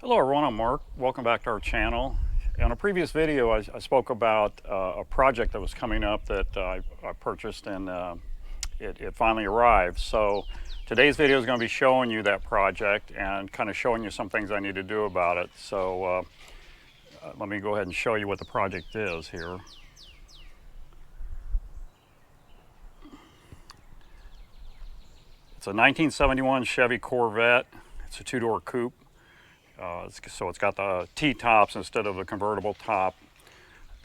Hello everyone, I'm Mark. Welcome back to our channel. In a previous video I spoke about a project that was coming up that I purchased and it finally arrived. So today's video is going to be showing you that project and kind of showing you some things I need to do about it. So let me go ahead and show you what the project is here. It's a 1971 Chevy Corvette. It's a two-door coupe. So it's got the T-tops instead of the convertible top.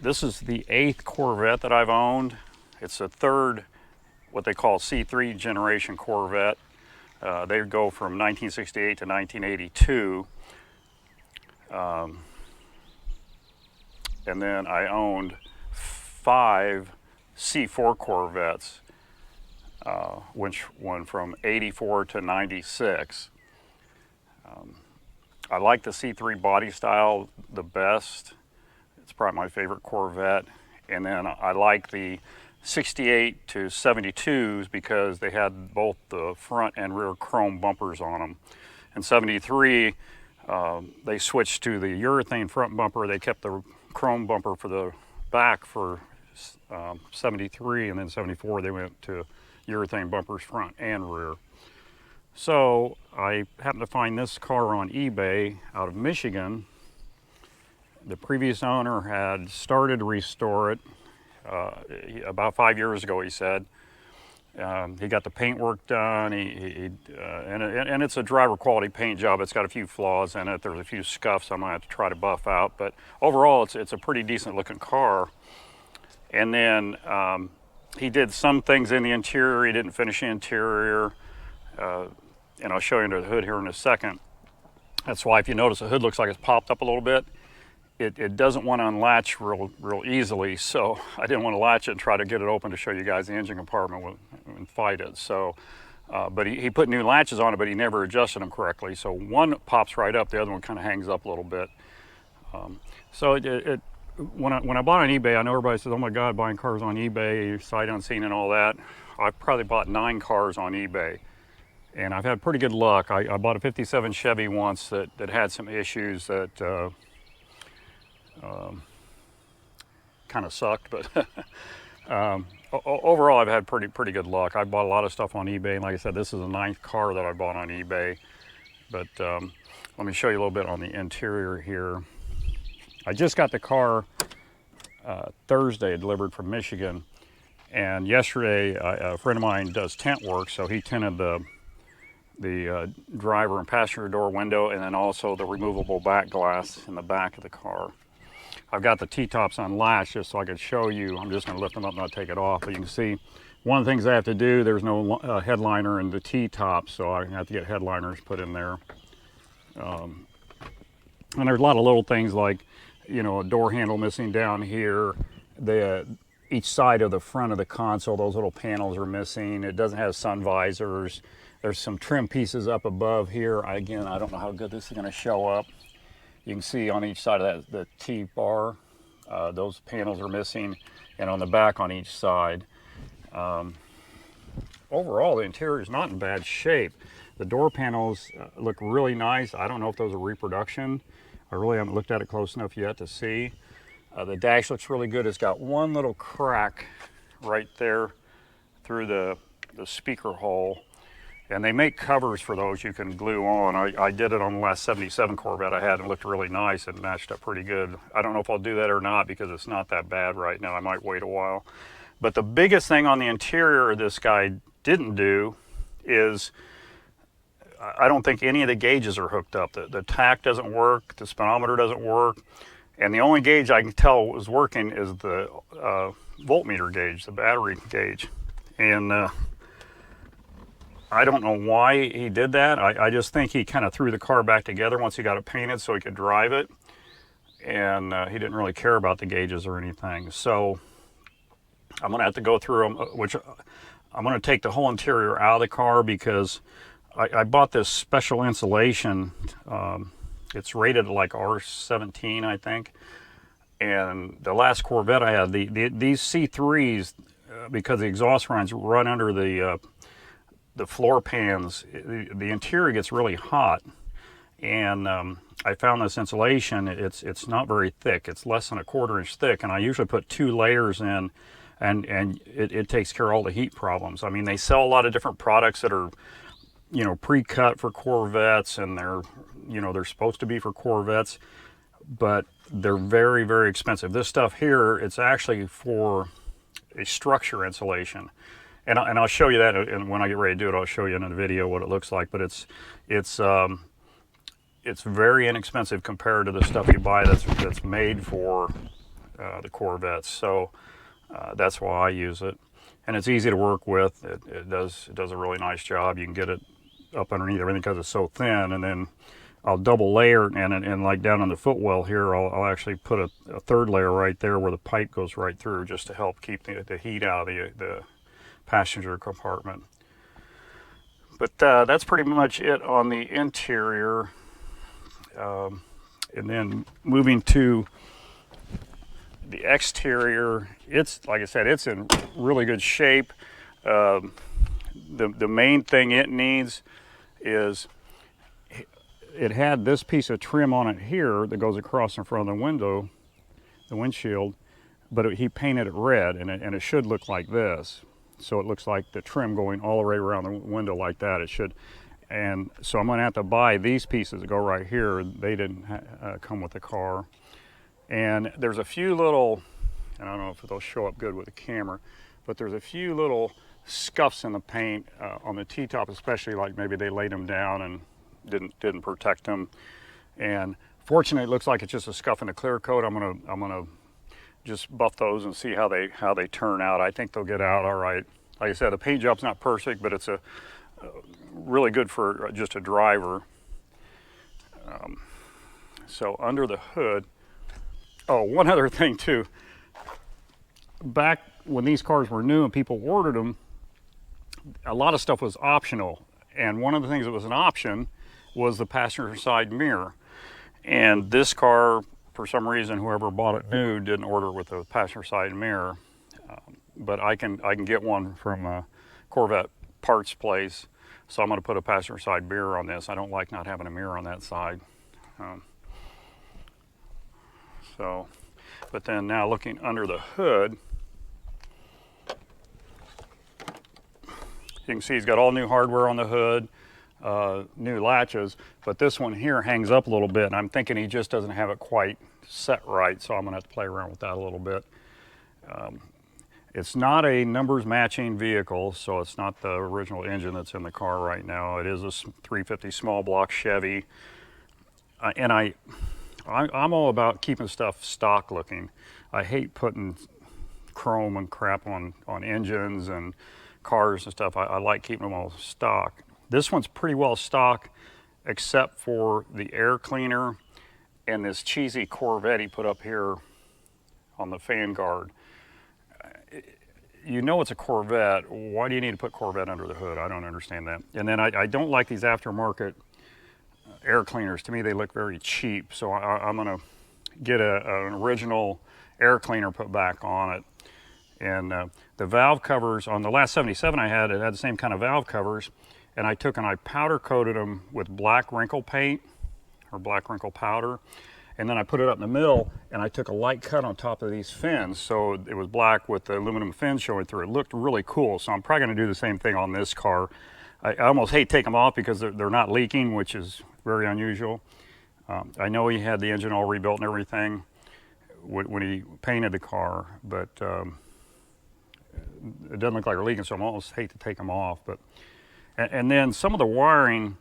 This is the 8th Corvette that I've owned. It's the third, what they call C3 generation Corvette. They go from 1968 to 1982. And then I owned 5 C4 Corvettes, which went from 84 to 96. I like the C3 body style the best. It's probably my favorite Corvette. And then I like the 68 to 72s because they had both the front and rear chrome bumpers on them. In 73, they switched to the urethane front bumper. They kept the chrome bumper for the back for 73, and then 74 they went to urethane bumpers front and rear. So I happened to find this car on eBay out of Michigan. The previous owner had started to restore it about 5 years ago, he said. He got the paintwork done, and it's a driver quality paint job. It's got a few flaws in it. There's a few scuffs I'm gonna have to try to buff out, but overall it's a pretty decent looking car. And then he did some things in the interior. He didn't finish the interior. And I'll show you under the hood here in a second. That's why if you notice the hood looks like it's popped up a little bit. It doesn't want to unlatch real easily, so I didn't want to latch it and try to get it open to show you guys the engine compartment and fight it. So, but he put new latches on it, but he never adjusted them correctly. So one pops right up, the other one kind of hangs up a little bit. So when I bought on eBay, I know everybody says, "Oh my God, buying cars on eBay, sight unseen and all that." I've probably bought 9 cars on eBay. And I've had pretty good luck. I bought a 57 Chevy once that had some issues that kind of sucked, but overall I've had pretty good luck. I bought a lot of stuff on eBay, and like I said, this is the 9th car that I bought on eBay. But let me show you a little bit on the interior here. I just got the car Thursday, delivered from Michigan, and yesterday a friend of mine does tent work, so he tinted the driver and passenger door window, and then also the removable back glass in the back of the car. I've got the T-tops unlatched just so I could show you. I'm just going to lift them up and not take it off, but you can see one of the things I have to do, there's no headliner in the T-tops, so I have to get headliners put in there. And there's a lot of little things like, you know, a door handle missing down here. Each side of the front of the console, those little panels are missing. It doesn't have sun visors. There's some trim pieces up above here. Again, I don't know how good this is going to show up. You can see on each side of the T-bar, those panels are missing, and on the back on each side. Overall, the interior is not in bad shape. The door panels look really nice. I don't know if those are reproduction. I really haven't looked at it close enough yet to see. The dash looks really good. It's got one little crack right there through the speaker hole. And they make covers for those you can glue on. I did it on the last 77 Corvette I had, and it looked really nice and matched up pretty good. I don't know if I'll do that or not because it's not that bad right now. I might wait a while. But the biggest thing on the interior this guy didn't do is, I don't think any of the gauges are hooked up. The tach doesn't work, the speedometer doesn't work, and the only gauge I can tell was working is the voltmeter gauge, the battery gauge. And I don't know why he did that. I just think he kind of threw the car back together once he got it painted so he could drive it. And he didn't really care about the gauges or anything. So I'm gonna have to go through them, which I'm gonna take the whole interior out of the car because I bought this special insulation. It's rated like R17, I think. And the last Corvette I had, these C3s, because the exhaust lines run under the floor pans, the interior gets really hot, and I found this insulation, it's not very thick. It's less than a 1/4 inch thick, and I usually put 2 layers in, and it takes care of all the heat problems. I mean, they sell a lot of different products that are, you know, pre-cut for Corvettes, and they're, you know, they're supposed to be for Corvettes, but they're very, very expensive. This stuff here, it's actually for a structure insulation. And I'll show you that, and when I get ready to do it, I'll show you in the video what it looks like. But it's very inexpensive compared to the stuff you buy that's made for the Corvettes. So that's why I use it, and it's easy to work with. It does a really nice job. You can get it up underneath everything because it's so thin, and then I'll double layer, and like down on the footwell here, I'll actually put a 3rd layer right there where the pipe goes right through, just to help keep the heat out of the passenger compartment. But that's pretty much it on the interior. And then moving to the exterior, it's, like I said, it's in really good shape. The main thing it needs is, it had this piece of trim on it here that goes across in front of the window, the windshield, but he painted it red, and it should look like this. So it looks like the trim going all the way around the window like that. It should. And so I'm going to have to buy these pieces that go right here. They didn't come with the car. And there's a few little, and I don't know if they'll show up good with the camera, but there's a few little scuffs in the paint on the T-top, especially, like maybe they laid them down and didn't protect them. And fortunately, it looks like it's just a scuff in the clear coat. I'm gonna just buff those and see how they turn out. I think they'll get out all right. Like I said, the paint job's not perfect, but it's a really good for just a driver. So under the hood, oh, one other thing too. Back when these cars were new and people ordered them, a lot of stuff was optional. And one of the things that was an option was the passenger side mirror. And this car, for some reason, whoever bought it new didn't order it with a passenger side mirror. But I can get one from a Corvette parts place. So I'm going to put a passenger side mirror on this. I don't like not having a mirror on that side. But then now looking under the hood, you can see he's got all new hardware on the hood, new latches, but this one here hangs up a little bit, and I'm thinking he just doesn't have it quite set right, so I'm gonna have to play around with that a little bit. It's not a numbers matching vehicle, so it's not the original engine that's in the car right now. It is a 350 small block Chevy, and I'm all about keeping stuff stock looking. I hate putting chrome and crap on engines and cars and stuff. I like keeping them all stock. This one's pretty well stock, except for the air cleaner and this cheesy Corvette he put up here on the fan guard. You know it's a Corvette. Why do you need to put Corvette under the hood? I don't understand that. And then I don't like these aftermarket air cleaners. To me, they look very cheap. So I'm gonna get an original air cleaner put back on it. And the valve covers on the last 77 I had, it had the same kind of valve covers, and I took and I powder coated them with black wrinkle paint, or black wrinkle powder, and then I put it up in the middle, and I took a light cut on top of these fins, so it was black with the aluminum fins showing through. It looked really cool, so I'm probably going to do the same thing on this car. I almost hate taking them off because they're not leaking, which is very unusual. I know he had the engine all rebuilt and everything when he painted the car, but it doesn't look like they're leaking, so I almost hate to take them off. But and then some of the wiring,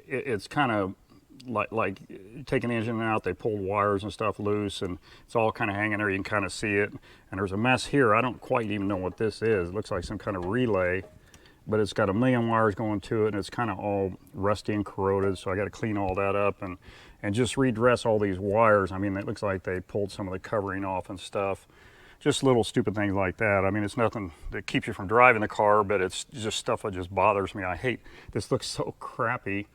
it's kind of like taking the engine out, they pulled wires and stuff loose, and it's all kind of hanging there. You can kind of see it, and there's a mess here. I don't quite even know what this is. It looks like some kind of relay, but it's got a million wires going to it, and it's kind of all rusty and corroded, so I got to clean all that up and just redress all these wires. I mean, it looks like they pulled some of the covering off and stuff. Just little stupid things like that. I mean, it's nothing that keeps you from driving the car, but it's just stuff that just bothers me. I hate, this looks so crappy,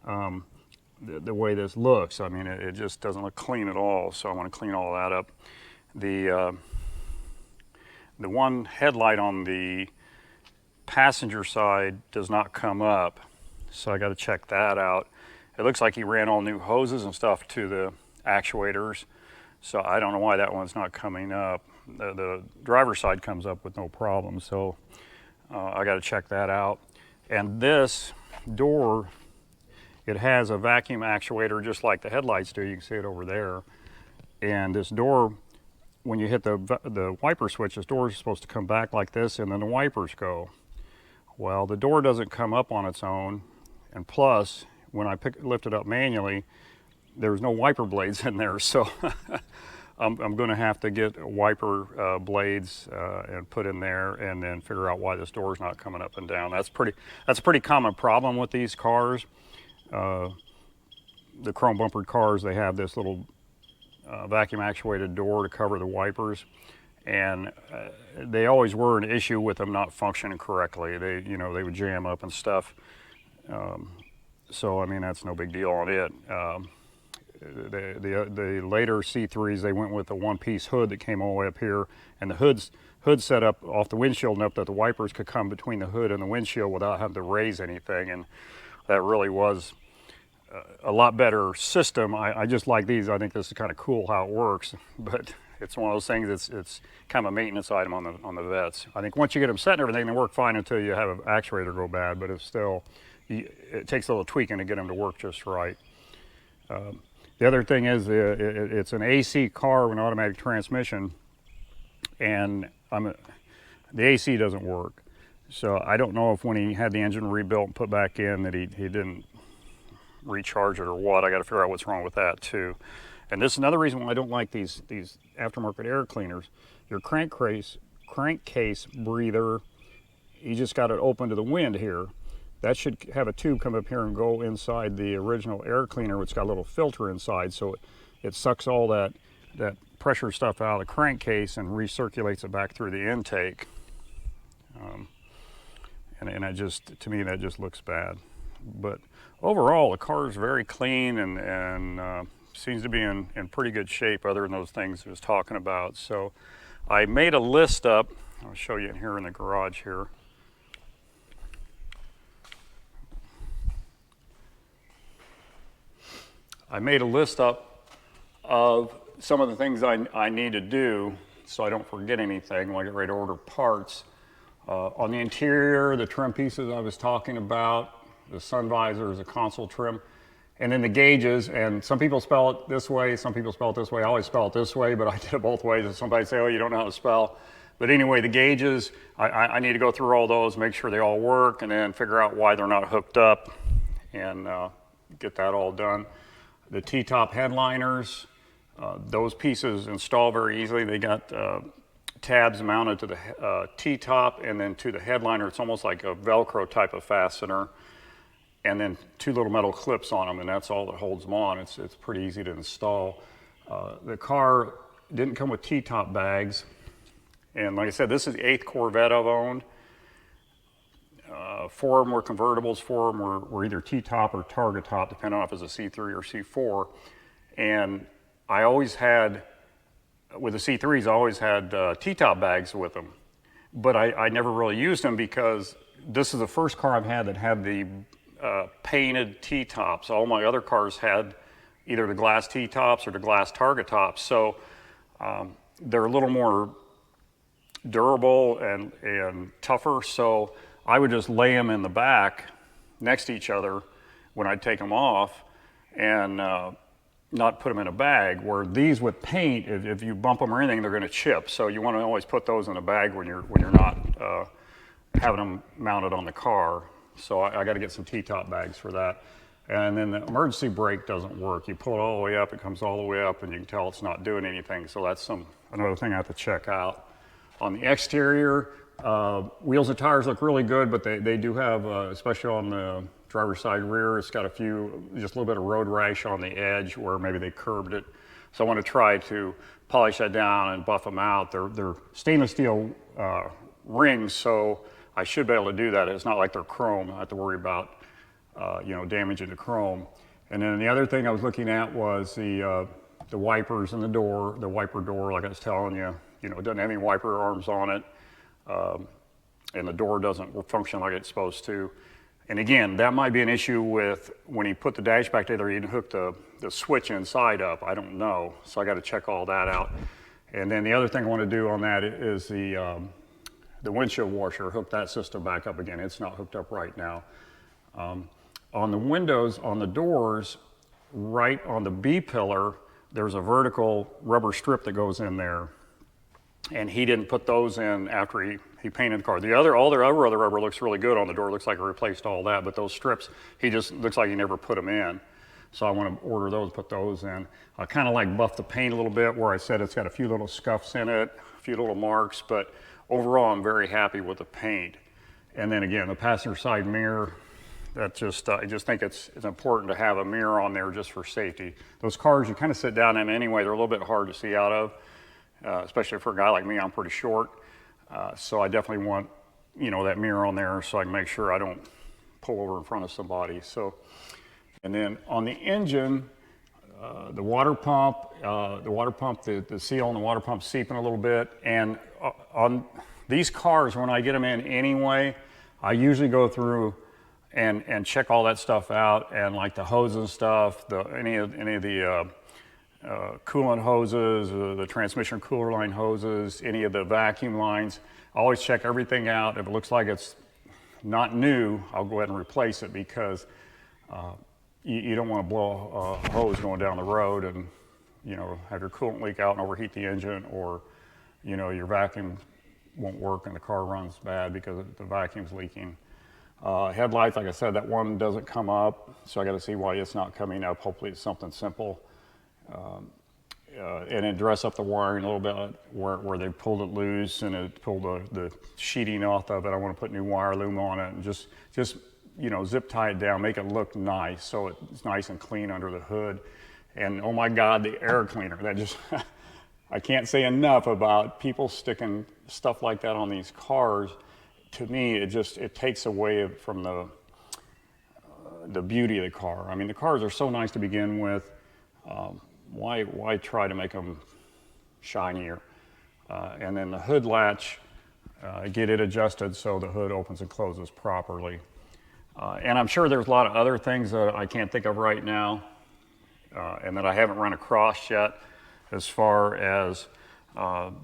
the way this looks. I mean, it just doesn't look clean at all, so I want to clean all that up. The one headlight on the passenger side does not come up, so I got to check that out. it looks like he ran all new hoses and stuff to the actuators. So I don't know why that one's not coming up. The driver's side comes up with no problem. So I got to check that out. And this door, it has a vacuum actuator just like the headlights do. You can see it over there. And this door, when you hit the wiper switch, this door is supposed to come back like this, and then the wipers go. Well, the door doesn't come up on its own, and plus, when I lift it up manually, there's no wiper blades in there, so I'm going to have to get wiper blades and put in there, and then figure out why this door is not coming up and down. That's a pretty common problem with these cars. The chrome bumpered cars, they have this little vacuum actuated door to cover the wipers, and they always were an issue with them not functioning correctly. They would jam up and stuff. So I mean, that's no big deal on it. The later C3s, they went with a one-piece hood that came all the way up here, and the hood set up off the windshield enough that the wipers could come between the hood and the windshield without having to raise anything, and that really was a lot better system. I just like these. I think this is kind of cool how it works, but it's one of those things it's kind of a maintenance item on the Vettes. I think once you get them set and everything, they work fine until you have an actuator go bad, but it's still, it takes a little tweaking to get them to work just right. The other thing is it's an AC car with an automatic transmission, and the AC doesn't work. So I don't know if when he had the engine rebuilt and put back in that he didn't recharge it or what. I got to figure out what's wrong with that too. And this is another reason why I don't like these aftermarket air cleaners. Your crankcase breather, you just got it open to the wind here. That should have a tube come up here and go inside the original air cleaner, which got a little filter inside, so it sucks all that pressure stuff out of the crankcase and recirculates it back through the intake. And that just, to me, that just looks bad. But overall, the car is very clean and seems to be in pretty good shape, other than those things I was talking about. So I made a list up. I'll show you in here in the garage here. I made a list up of some of the things I need to do so I don't forget anything when I get ready to order parts. On the interior, the trim pieces I was talking about, the sun visors, the console trim, and then the gauges. And some people spell it this way, some people spell it this way. I always spell it this way, but I did it both ways. And somebody say, oh, you don't know how to spell. But anyway, the gauges, I need to go through all those, make sure they all work, and then figure out why they're not hooked up, and get that all done. The T-top headliners, those pieces install very easily. They got tabs mounted to the T-top and then to the headliner. It's almost like a Velcro type of fastener, and then two little metal clips on them, and that's all that holds them on. It's pretty easy to install. The car didn't come with T-top bags, and like I said, this is the 8th Corvette I've owned. 4 of them were convertibles, 4 of them were either T-top or target top, depending on if it's a C3 or C4. And I always had, with the C3s, I always had T-top bags with them. But I never really used them because this is the first car I've had that had the painted T-tops. All my other cars had either the glass T-tops or the glass target tops. So they're a little more durable and tougher. So I would just lay them in the back next to each other when I'd take them off and not put them in a bag, where these with paint, if you bump them or anything, they're going to chip. So you want to always put those in a bag when you're not having them mounted on the car. So I got to get some T-top bags for that. And then the emergency brake doesn't work. You pull it all the way up, it comes all the way up, and you can tell it's not doing anything. So that's another thing I have to check out. On the exterior, wheels and tires look really good, but they do have, especially on the driver's side rear, it's got just a little bit of road rash on the edge where maybe they curbed it. So I want to try to polish that down and buff them out. They're stainless steel rings, so I should be able to do that. It's not like they're chrome. I have to worry about damaging the chrome. And then the other thing I was looking at was the wipers in the door, the wiper door, like I was telling you. It doesn't have any wiper arms on it, and the door doesn't function like it's supposed to. And again, that might be an issue with when he put the dash back together, he didn't hook the switch inside up. I don't know. So I got to check all that out. And then the other thing I want to do on that is the windshield washer, hook that system back up again. It's not hooked up right now. On the windows, on the doors, right on the B pillar, there's a vertical rubber strip that goes in there. And he didn't put those in after he painted the car. All the other rubber looks really good on the door. Looks like he replaced all that, but those strips, he just looks like he never put them in. So I want to order those, put those in. I kind of like buff the paint a little bit where I said it's got a few little scuffs in it, a few little marks, but overall I'm very happy with the paint. And then again, the passenger side mirror, I just think it's important to have a mirror on there just for safety. Those cars, you kind of sit down in them anyway, they're a little bit hard to see out of, especially for a guy like me, I'm pretty short. So I definitely want, that mirror on there so I can make sure I don't pull over in front of somebody. So, and then on the engine, the water pump, the seal on the water pump seeping a little bit. And on these cars, when I get them in anyway, I usually go through and check all that stuff out, and like the hoses and stuff, any of the coolant hoses, the transmission cooler line hoses, any of the vacuum lines. I always check everything out. If it looks like it's not new, I'll go ahead and replace it, because you don't want to blow a hose going down the road and have your coolant leak out and overheat the engine, or your vacuum won't work and the car runs bad because the vacuum's leaking. Headlights, like I said, that one doesn't come up, so I got to see why it's not coming up. Hopefully it's something simple. And then dress up the wiring a little bit where they pulled it loose and it pulled the sheeting off of it. I want to put new wire loom on it and just zip tie it down, make it look nice so it's nice and clean under the hood. And oh my God, the air cleaner, that just I can't say enough about people sticking stuff like that on these cars. To me, it takes away from the beauty of the car. I mean, the cars are so nice to begin with. Why try to make them shinier? And then the hood latch, get it adjusted so the hood opens and closes properly. And I'm sure there's a lot of other things that I can't think of right now, and that I haven't run across yet, as far as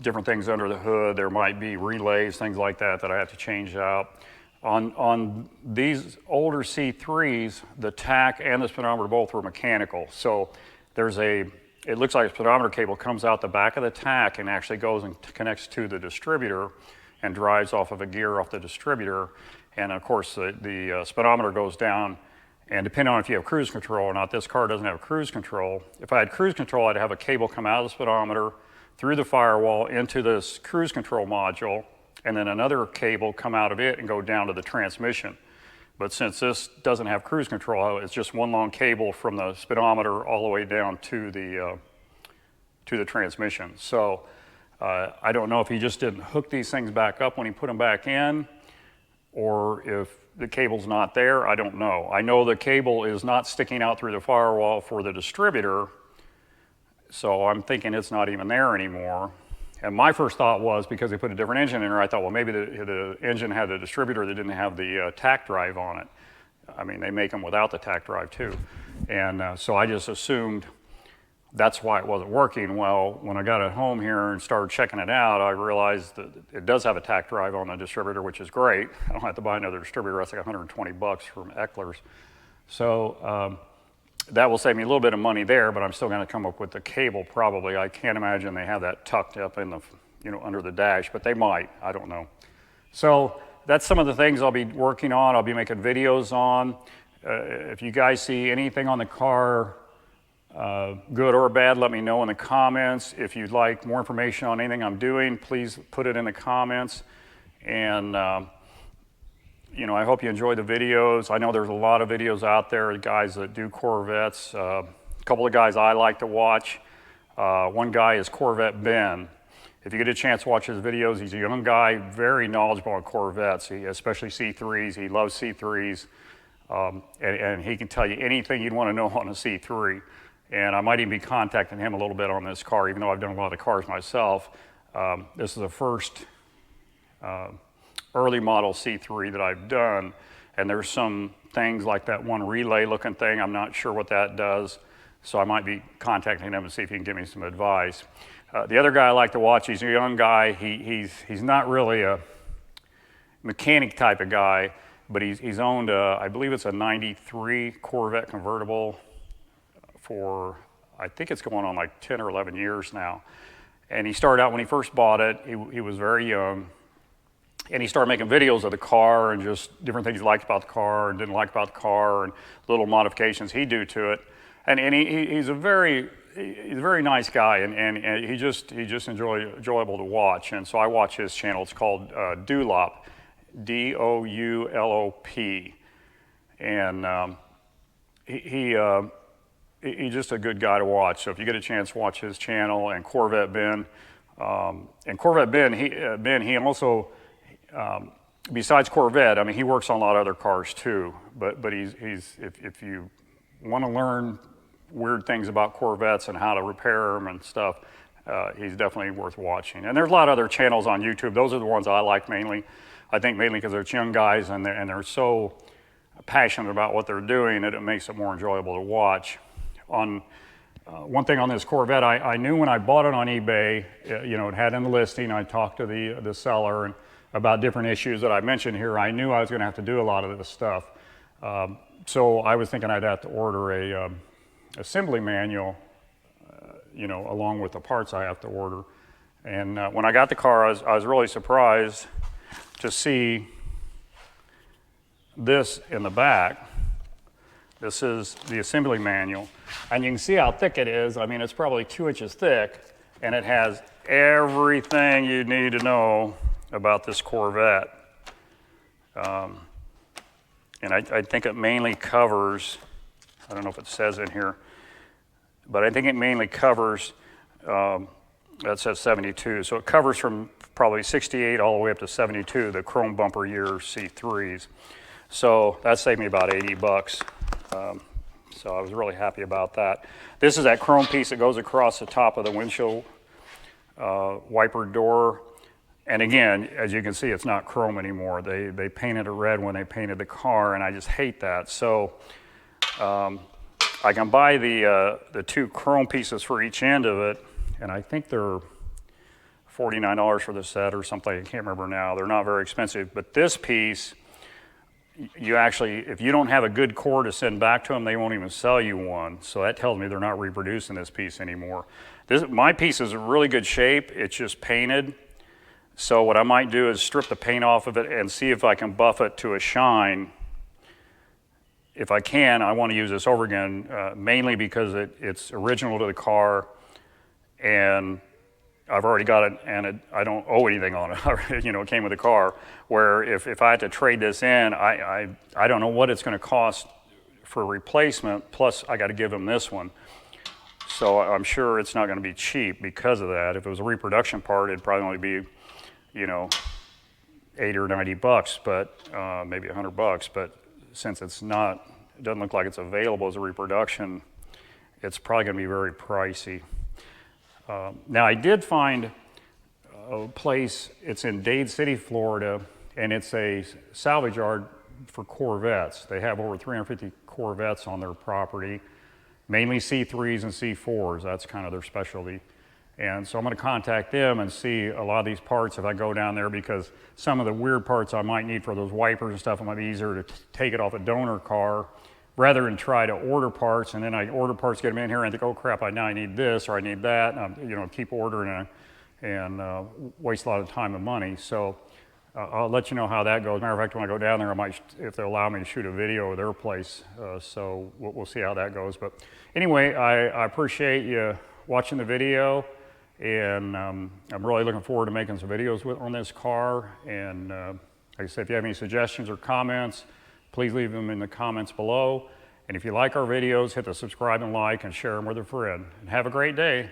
different things under the hood. There might be relays, things like that I have to change out. On these older C3s, the tach and the speedometer both were mechanical. So it looks like a speedometer cable comes out the back of the tach and actually goes and connects to the distributor and drives off of a gear off the distributor. And of course, the speedometer goes down, and depending on if you have cruise control or not, this car doesn't have cruise control. If I had cruise control, I'd have a cable come out of the speedometer, through the firewall into this cruise control module, and then another cable come out of it and go down to the transmission. But since this doesn't have cruise control, it's just one long cable from the speedometer all the way down to the transmission. So I don't know if he just didn't hook these things back up when he put them back in, or if the cable's not there. I don't know. I know the cable is not sticking out through the firewall for the distributor, so I'm thinking it's not even there anymore. And my first thought was, because they put a different engine in there, I thought, well, maybe the engine had a distributor that didn't have the tach drive on it. I mean, they make them without the tach drive too. And so I just assumed that's why it wasn't working. Well, when I got it home here and started checking it out, I realized that it does have a tach drive on the distributor, which is great. I don't have to buy another distributor. That's like 120 bucks from Eckler's. So that will save me a little bit of money there, but I'm still going to come up with the cable probably. I can't imagine they have that tucked up in the, under the dash, but they might. I don't know. So that's some of the things I'll be working on. I'll be making videos on. If you guys see anything on the car, good or bad, let me know in the comments. If you'd like more information on anything I'm doing, please put it in the comments. And I hope you enjoy the videos. I know there's a lot of videos out there, guys that do Corvettes. A couple of guys I like to watch. One guy is Corvette Ben. If you get a chance to watch his videos, he's a young guy, very knowledgeable on Corvettes, especially C3s. He loves C3s, and he can tell you anything you'd want to know on a C3. And I might even be contacting him a little bit on this car, even though I've done a lot of cars myself. This is the first early model C3 that I've done, And there's some things like that one relay looking thing, I'm not sure what that does. So I might be contacting him and see if he can give me some advice. The other guy I like to watch, he's a young guy. He's not really a mechanic type of guy, but he's owned, I believe it's a 93 Corvette convertible for, I think it's going on like 10 or 11 years now. And he started out when he first bought it, he was very young. And he started making videos of the car and just different things he liked about the car and didn't like about the car and little modifications he'd do to it. And he's a very nice guy, and he's just enjoyable to watch. And so I watch his channel. It's called Doulop, D-O-U-L-O-P. And he's just a good guy to watch. So if you get a chance, watch his channel. And Corvette Ben. And Corvette Ben, he also, besides Corvette, I mean, he works on a lot of other cars too. But if you want to learn weird things about Corvettes and how to repair them and stuff, he's definitely worth watching. And there's a lot of other channels on YouTube. Those are the ones I like mainly. I think mainly because they're young guys and they're so passionate about what they're doing that it makes it more enjoyable to watch. On one thing on this Corvette, I knew when I bought it on eBay, you know, it had in the listing, I talked to the seller and about different issues that I mentioned here. I knew I was going to have to do a lot of this stuff. So I was thinking I'd have to order a assembly manual, you know, along with the parts I have to order. And when I got the car, I was really surprised to see this in the back. This is the assembly manual. And you can see how thick it is. I mean, it's probably 2 inches thick, and it has everything you need to know about this Corvette. And I think it mainly covers, I don't know if it says in here, but I think it mainly covers, that says 72, so it covers from probably 68 all the way up to 72, the chrome bumper year C3s. So that saved me about 80 bucks. So I was really happy about that. This is that chrome piece that goes across the top of the windshield wiper door. And again, as you can see, it's not chrome anymore. They painted it red when they painted the car, and I just hate that. So I can buy the 2 chrome pieces for each end of it, and I think they're $49 for the set or something. I can't remember now. They're not very expensive. But this piece, you actually, if you don't have a good core to send back to them, they won't even sell you one. So that tells me they're not reproducing this piece anymore. My piece is in really good shape. It's just painted. So what I might do is strip the paint off of it and see if I can buff it to a shine. If I can, I want to use this over again, mainly because it's original to the car, and I've already got it, and I don't owe anything on it. You know, it came with the car. Where if I had to trade this in, I don't know what it's going to cost for a replacement. Plus, I got to give them this one. So I'm sure it's not going to be cheap because of that. If it was a reproduction part, it'd probably only be, you know, 80 or 90 bucks, but maybe 100 bucks. But since it's not, it doesn't look like it's available as a reproduction, it's probably going to be very pricey. Now I did find a place, it's in Dade City, Florida, and it's a salvage yard for Corvettes. They have over 350 Corvettes on their property, mainly C3s and C4s. That's kind of their specialty. And so I'm going to contact them and see a lot of these parts if I go down there, because some of the weird parts I might need for those wipers and stuff, it might be easier to take it off a donor car rather than try to order parts, and then I order parts, get them in here, and I think, oh crap, now I need this or I need that, and you know, keep ordering and waste a lot of time and money. So I'll let you know how that goes. Matter of fact, when I go down there, I might, if they allow me to shoot a video of their place. So we'll see how that goes. But anyway, I appreciate you watching the video, and I'm really looking forward to making some videos on this car. And like I said, if you have any suggestions or comments, please leave them in the comments below. And if you like our videos, hit the subscribe and like and share them with a friend. And have a great day.